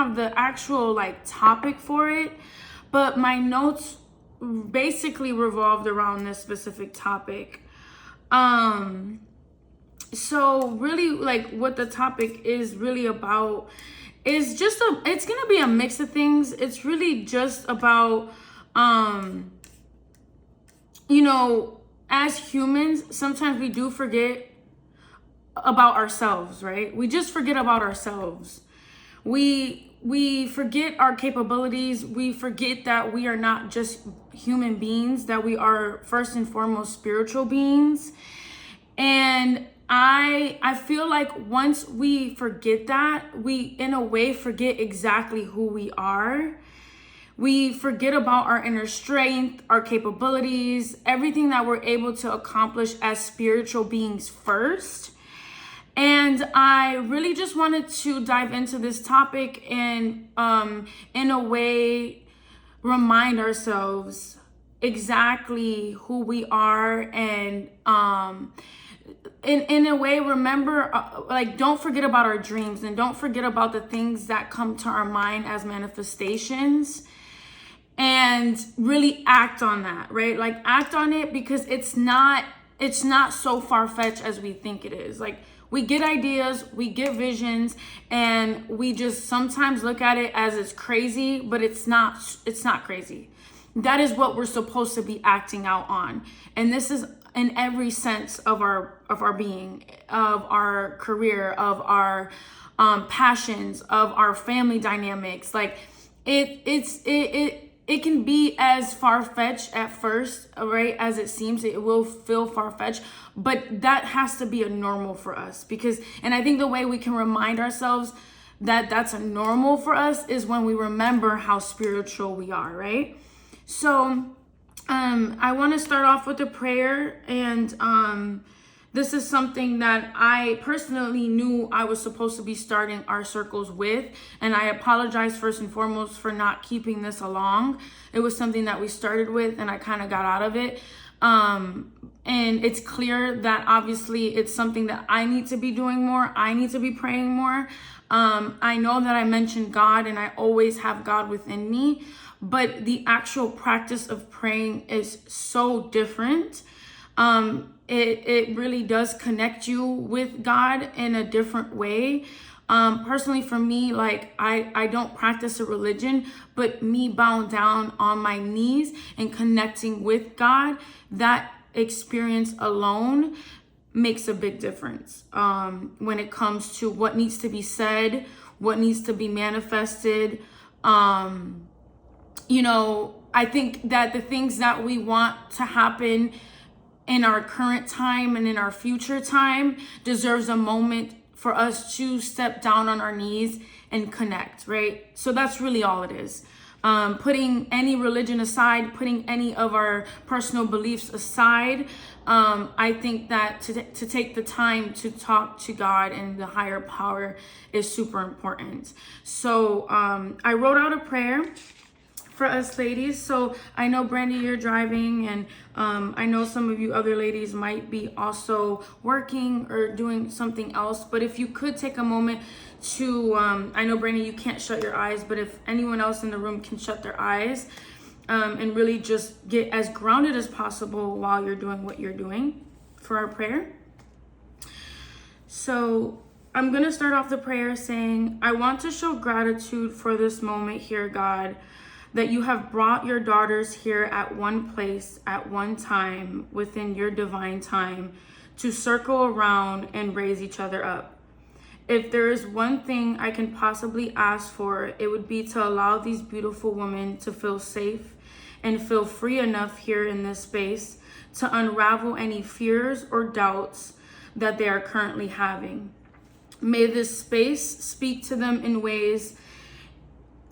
have the actual like topic for it, but my notes basically revolved around this specific topic. So really, like, what the topic is really about is just it's gonna be a mix of things. It's really just about you know, as humans, sometimes we do forget about ourselves, right? We just forget about ourselves. We forget our capabilities. We forget that we are not just human beings, that we are first and foremost spiritual beings. And I feel like once we forget that, we in a way forget exactly who we are. We forget about our inner strength, our capabilities, everything that we're able to accomplish as spiritual beings first. And I really just wanted to dive into this topic and in a way remind ourselves exactly who we are, and in a way remember, like, don't forget about our dreams, and don't forget about the things that come to our mind as manifestations, and really act on that, right? Like, act on it, because it's not so far-fetched as we think it is. Like, we get ideas, we get visions, and we just sometimes look at it as it's crazy, but it's not crazy. That is what we're supposed to be acting out on. And this is in every sense of our being, of our career, of our passions, of our family dynamics. Like, it can be as far-fetched at first, right, as it seems. It will feel far-fetched, but that has to be a normal for us, and I think the way we can remind ourselves that that's a normal for us is when we remember how spiritual we are, right? So I want to start off with a prayer, and this is something that I personally knew I was supposed to be starting our circles with. And I apologize first and foremost for not keeping this along. It was something that we started with and I kind of got out of it. And it's clear that obviously it's something that I need to be doing more. I need to be praying more. I know that I mentioned God and I always have God within me, but the actual practice of praying is so different. It really does connect you with God in a different way. Personally for me, like, I don't practice a religion, but me bowing down on my knees and connecting with God, that experience alone makes a big difference when it comes to what needs to be said, what needs to be manifested. You know, I think that the things that we want to happen in our current time and in our future time deserves a moment for us to step down on our knees and connect, right? So that's really all it is. Putting any religion aside, putting any of our personal beliefs aside, I think that to take the time to talk to God and the higher power is super important. So I wrote out a prayer for us ladies. So I know, Brandy, you're driving, and I know some of you other ladies might be also working or doing something else, but if you could take a moment to, I know, Brandy, you can't shut your eyes, but if anyone else in the room can shut their eyes and really just get as grounded as possible while you're doing what you're doing for our prayer. So I'm going to start off the prayer saying, I want to show gratitude for this moment here, God, that you have brought your daughters here at one place at one time within your divine time to circle around and raise each other up. If there is one thing I can possibly ask for, it would be to allow these beautiful women to feel safe and feel free enough here in this space to unravel any fears or doubts that they are currently having. May this space speak to them in ways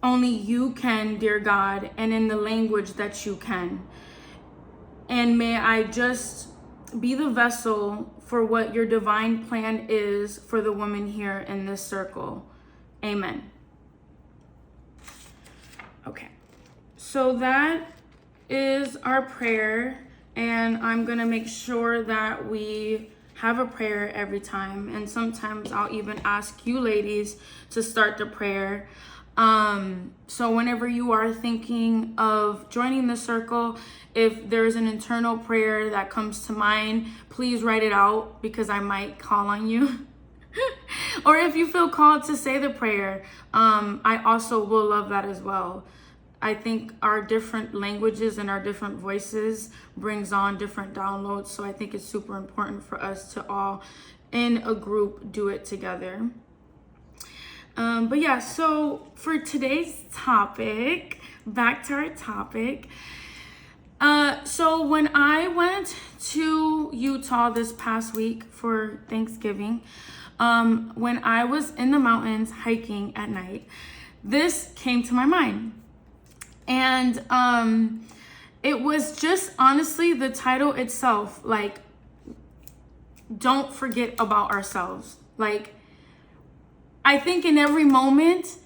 only you can, dear God, and in the language that you can. And may I just be the vessel for what your divine plan is for the women here in this circle. Amen. Okay, so that is our prayer, and I'm gonna make sure that we have a prayer every time, and sometimes I'll even ask you ladies to start the prayer. So whenever you are thinking of joining the circle, if there's an internal prayer that comes to mind, please write it out because I might call on you. Or if you feel called to say the prayer, I also will love that as well. I think our different languages and our different voices brings on different downloads. So I think it's super important for us to all in a group do it together. But yeah, so for today's topic, back to our topic. So when I went to Utah this past week for Thanksgiving, when I was in the mountains hiking at night, this came to my mind. And it was just honestly the title itself, like, don't forget about ourselves. Like, I think in every moment,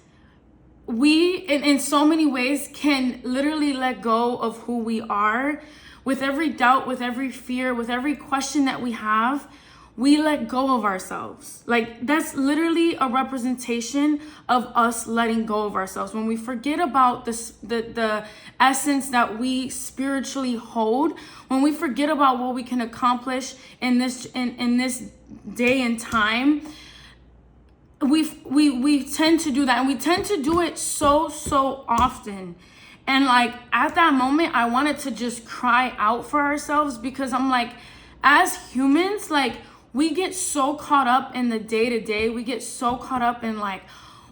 we, in so many ways, can literally let go of who we are. With every doubt, with every fear, with every question that we have, we let go of ourselves. Like, that's literally a representation of us letting go of ourselves. When we forget about the essence that we spiritually hold, when we forget about what we can accomplish in this day and time, we tend to do that, and we tend to do it so often. And like, at that moment, I wanted to just cry out for ourselves, because I'm like, as humans, like, we get so caught up in the day-to-day. We get so caught up in like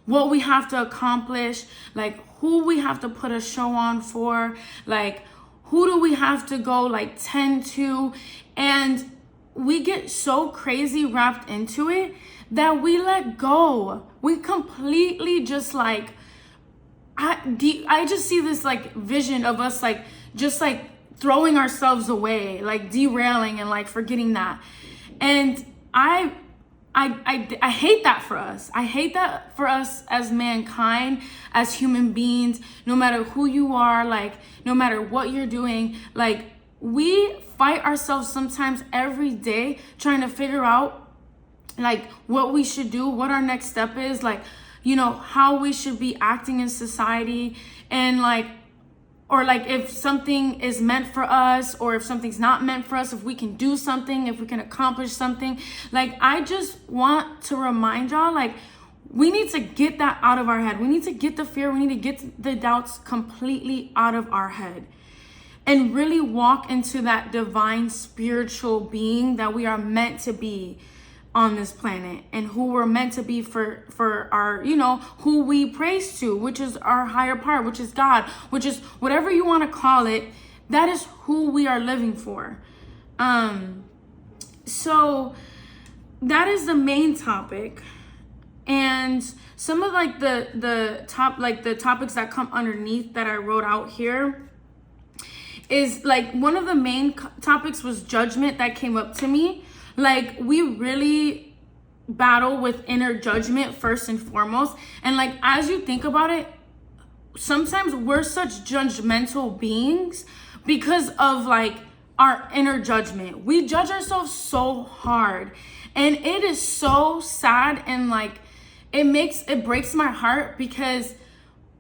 what we have to accomplish, like who we have to put a show on for, like who do we have to go like tend to, and we get so crazy wrapped into it that we let go. We completely just like, I just see this like vision of us like just like throwing ourselves away, like derailing and like forgetting that. And I hate that for us. I hate that for us as mankind, as human beings, no matter who you are, like no matter what you're doing, like we fight ourselves sometimes every day trying to figure out like what we should do, what our next step is, like, you know, how we should be acting in society, and like, or like if something is meant for us or if something's not meant for us, if we can do something, if we can accomplish something. Like, I just want to remind y'all, like, we need to get that out of our head. We need to get the fear. We need to get the doubts completely out of our head and really walk into that divine spiritual being that we are meant to be on this planet, and who we're meant to be for our, you know, who we praise to, which is our higher part, which is God, which is whatever you want to call it. That is who we are living for. So that is the main topic. And some of like the topics that come underneath that I wrote out here is like, one of the main topics was judgment that came up to me. Like, we really battle with inner judgment first and foremost. And like, as you think about it, sometimes we're such judgmental beings because of like our inner judgment. We judge ourselves so hard, and it is so sad, and like it breaks my heart, because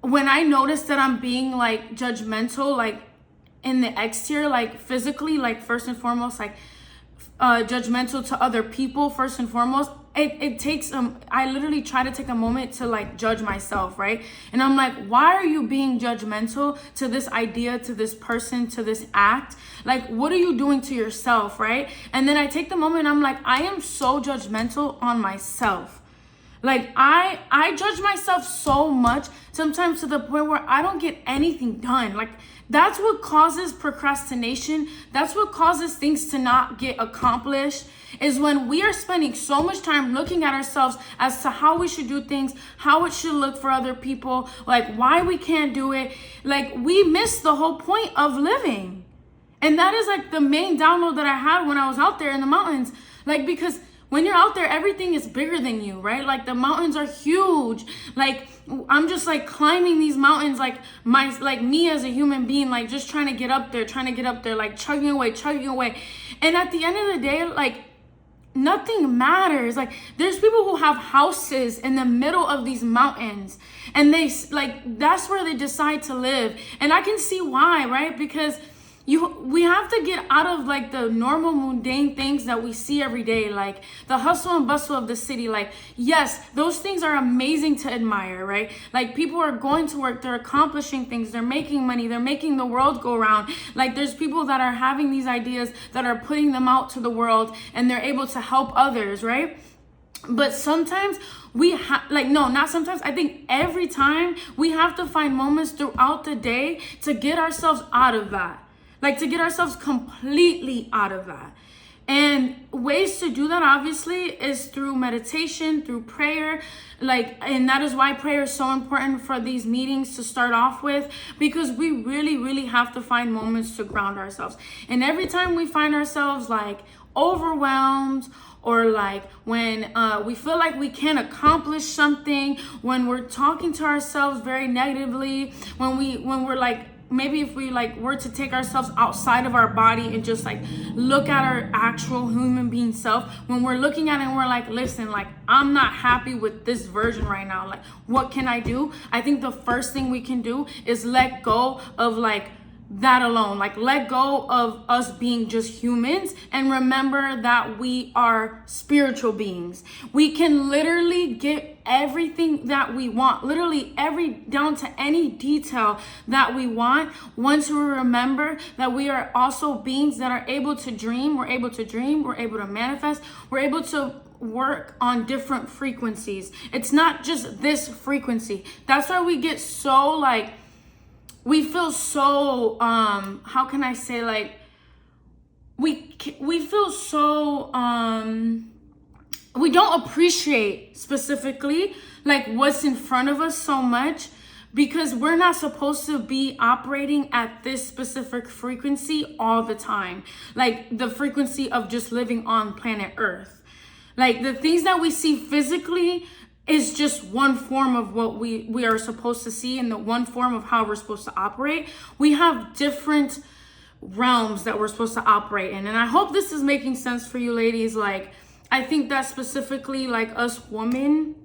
when I notice that I'm being like judgmental, like in the exterior, like physically, like first and foremost, like judgmental to other people first and foremost, it takes I literally try to take a moment to like judge myself, right? And I'm like, why are you being judgmental to this idea, to this person, to this act? Like, what are you doing to yourself, right? And then I take the moment and I'm like, I am so judgmental on myself. Like, I judge myself so much, sometimes to the point where I don't get anything done. Like, that's what causes procrastination. That's what causes things to not get accomplished, is when we are spending so much time looking at ourselves as to how we should do things, how it should look for other people, like why we can't do it. Like, we miss the whole point of living. And that is like the main download that I had when I was out there in the mountains. Like, because when you're out there, everything is bigger than you, right? Like, the mountains are huge. Like, I'm just like climbing these mountains, like me as a human being, like just trying to get up there, like chugging away. And at the end of the day, like, nothing matters. Like, there's people who have houses in the middle of these mountains, and they like, that's where they decide to live. And I can see why, right? Because we have to get out of like the normal mundane things that we see every day, like the hustle and bustle of the city. Like, yes, those things are amazing to admire, right? Like, people are going to work, they're accomplishing things, they're making money, they're making the world go round. Like, there's people that are having these ideas that are putting them out to the world, and they're able to help others, right? But sometimes not sometimes, I think every time we have to find moments throughout the day to get ourselves out of that. Like, to get ourselves completely out of that. And ways to do that, obviously, is through meditation, through prayer. Like, and that is why prayer is so important for these meetings to start off with, because we really, really have to find moments to ground ourselves. And every time we find ourselves like overwhelmed, or like when we feel like we can't accomplish something, when we're talking to ourselves very negatively, when we're like, maybe if we like were to take ourselves outside of our body and just like look at our actual human being self, when we're looking at it and we're like, listen, like, I'm not happy with this version right now, like, what can I do? I think the first thing we can do is let go of like that alone. Like, let go of us being just humans and remember that we are spiritual beings. We can literally get everything that we want, literally down to any detail that we want, once we remember that we are also beings that are able to dream. We're able to manifest, we're able to work on different frequencies. It's not just this frequency. That's why we get so like, we feel so how can I say, like, we feel so we don't appreciate specifically like what's in front of us so much, because we're not supposed to be operating at this specific frequency all the time, like the frequency of just living on planet Earth. Like, the things that we see physically is just one form of what we are supposed to see, and the one form of how we're supposed to operate. We have different realms that we're supposed to operate in. And I hope this is making sense for you ladies. Like, I think that specifically, like, us women,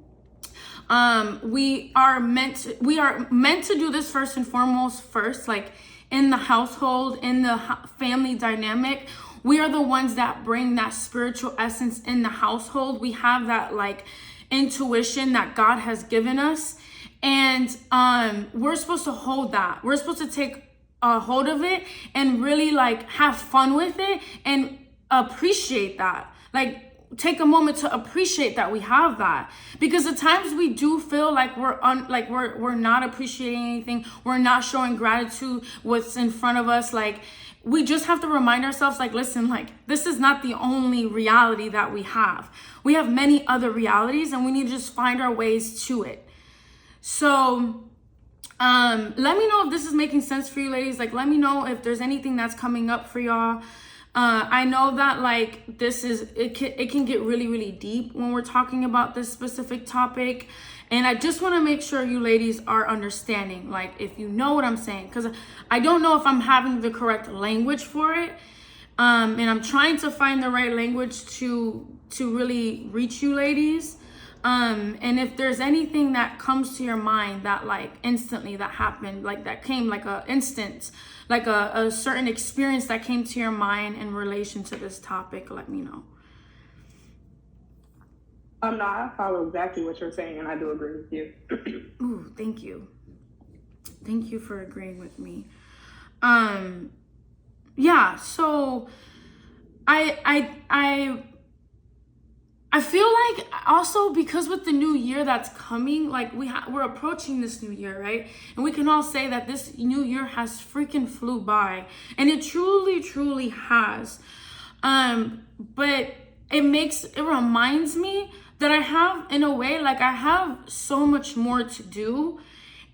we are meant to do this first and foremost, like in the household, in the family dynamic. We are the ones that bring that spiritual essence in the household. We have that like intuition that God has given us, and we're supposed to hold that. We're supposed to take hold of it and really like have fun with it and appreciate that. Like, take a moment to appreciate that we have that, because at times we do feel like we're not appreciating anything, we're not showing gratitude what's in front of us. Like, we just have to remind ourselves, like, listen, like, this is not the only reality that we have. We have many other realities, and we need to just find our ways to it. So let me know if this is making sense for you ladies. Like, let me know if there's anything that's coming up for y'all. I know that like it can get really, really deep when we're talking about this specific topic. And I just want to make sure you ladies are understanding, like, if you know what I'm saying, because I don't know if I'm having the correct language for it. And I'm trying to find the right language to really reach you ladies. And if there's anything that comes to your mind that like instantly that happened, like that came like a instant, like a certain experience that came to your mind in relation to this topic, let me know. No, I follow exactly what you're saying, and I do agree with you. Ooh, thank you. Thank you for agreeing with me. Yeah, so I feel like also because with the new year that's coming, like we're approaching this new year, right? And we can all say that this new year has freaking flew by, and it truly, truly has. But it reminds me that I have, in a way, like I have so much more to do.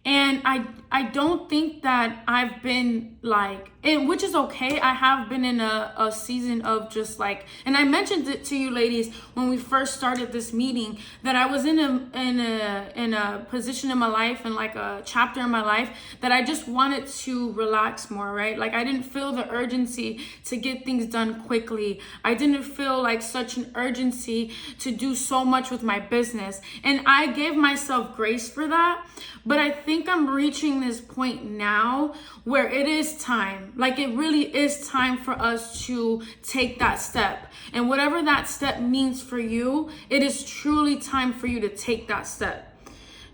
And I don't think that I've been like, and which is okay. I have been in a season of just like, and I mentioned it to you ladies when we first started this meeting, that I was in a position in my life and like a chapter in my life that I just wanted to relax more, right? Like I didn't feel the urgency to get things done quickly. I didn't feel like such an urgency to do so much with my business. And I gave myself grace for that. But I think I'm reaching this point now where it is time. Like it really is time for us to take that step. And whatever that step means for you, it is truly time for you to take that step.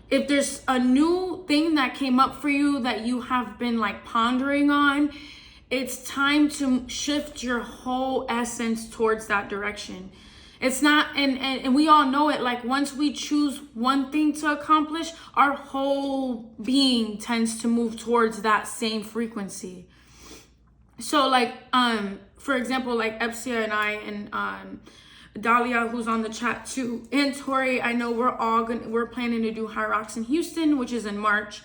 If there's a new thing that came up for you that you have been like pondering on, it's time to shift your whole essence towards that direction. It's not, and we all know it, like once we choose one thing to accomplish, our whole being tends to move towards that same frequency. So like, for example, like Epsia and I and Dahlia, who's on the chat too, and Tori, I know we're planning to do High Rocks in Houston, which is in March.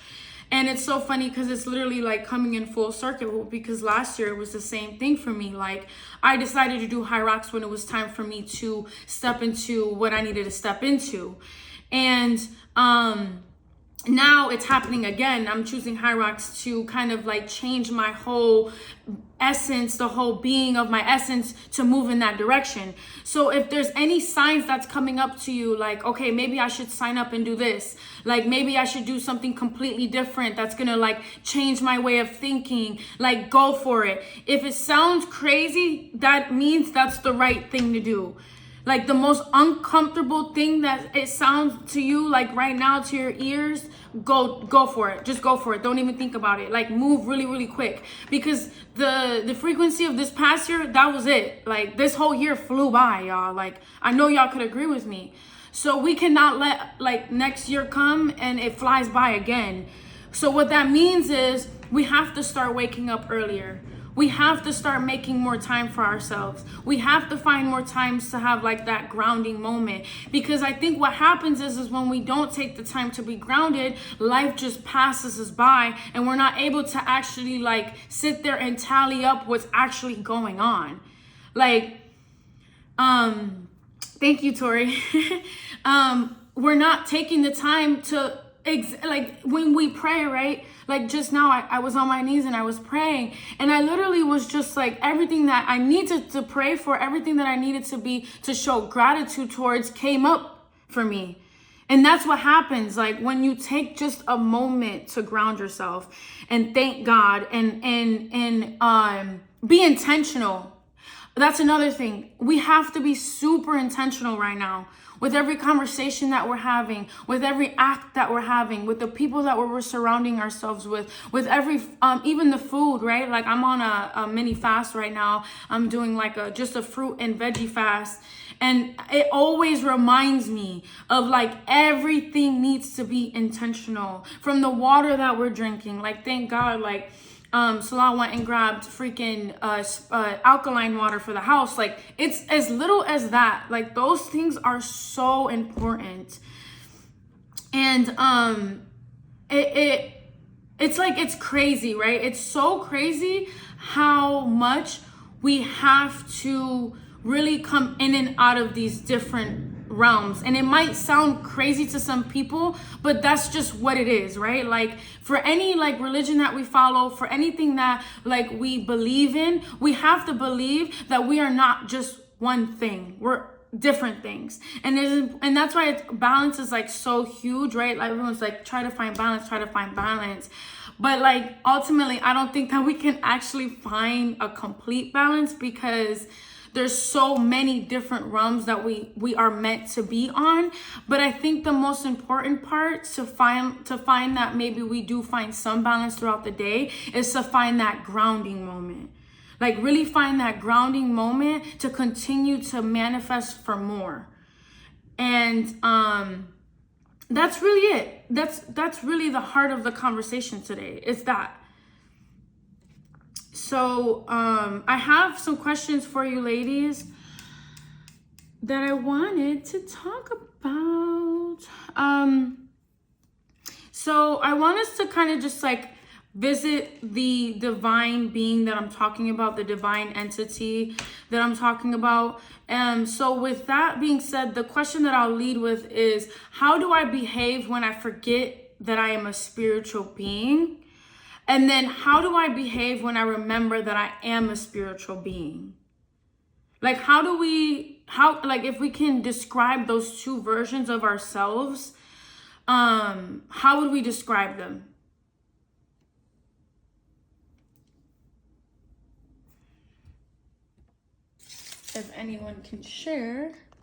And it's so funny because it's literally like coming in full circle, because last year it was the same thing for me. Like I decided to do High Rocks when it was time for me to step into what I needed to step into. And now it's happening again. I'm choosing High Rocks to kind of like change my whole essence, the whole being of my essence, to move in that direction. So if there's any signs that's coming up to you, like, okay, maybe I should sign up and do this. Like maybe I should do something completely different that's gonna like change my way of thinking, like go for it. If it sounds crazy, that means that's the right thing to do. Like the most uncomfortable thing that it sounds to you, like right now to your ears, go for it. Just go for it. Don't even think about it. Like move really, really quick. Because the frequency of this past year, that was it. Like this whole year flew by, y'all. Like I know y'all could agree with me. So we cannot let like next year come and it flies by again. So what that means is we have to start waking up earlier. We have to start making more time for ourselves. We have to find more times to have like that grounding moment. Because I think what happens is when we don't take the time to be grounded, life just passes us by and we're not able to actually like sit there and tally up what's actually going on. Like, thank you, Tori. We're not taking the time to, like when we pray, right? Like just now I was on my knees and I was praying and I literally was just like everything that I needed to pray for, everything that I needed to show gratitude towards came up for me. And that's what happens. Like when you take just a moment to ground yourself and thank God and be intentional. That's another thing. We have to be super intentional right now with every conversation that we're having, with every act that we're having, with the people that we're surrounding ourselves with every, even the food, right? Like I'm on a mini fast right now. I'm doing like just a fruit and veggie fast. And it always reminds me of like everything needs to be intentional. From the water that we're drinking, like thank God, like Salah went and grabbed freaking alkaline water for the house. Like it's as little as that. Like those things are so important. And it's like it's crazy, right? It's so crazy how much we have to really come in and out of these different realms. And it might sound crazy to some people, but that's just what it is, right? Like for any like religion that we follow, for anything that like we believe in, we have to believe that we are not just one thing. We're different things. And that's why balance is like so huge, right? Like everyone's like try to find balance. But like ultimately, I don't think that we can actually find a complete balance because there's so many different realms that we are meant to be on. But I think the most important part to find that maybe we do find some balance throughout the day is to find that grounding moment. Like really find that grounding moment to continue to manifest for more. And that's really it. That's really the heart of the conversation today. It's that. So I have some questions for you ladies that I wanted to talk about. So I want us to kind of just like visit the divine being that I'm talking about, the divine entity that I'm talking about. So with that being said, the question that I'll lead with is, how do I behave when I forget that I am a spiritual being? And then how do I behave when I remember that I am a spiritual being? Like, if we can describe those two versions of ourselves, how would we describe them? If anyone can share.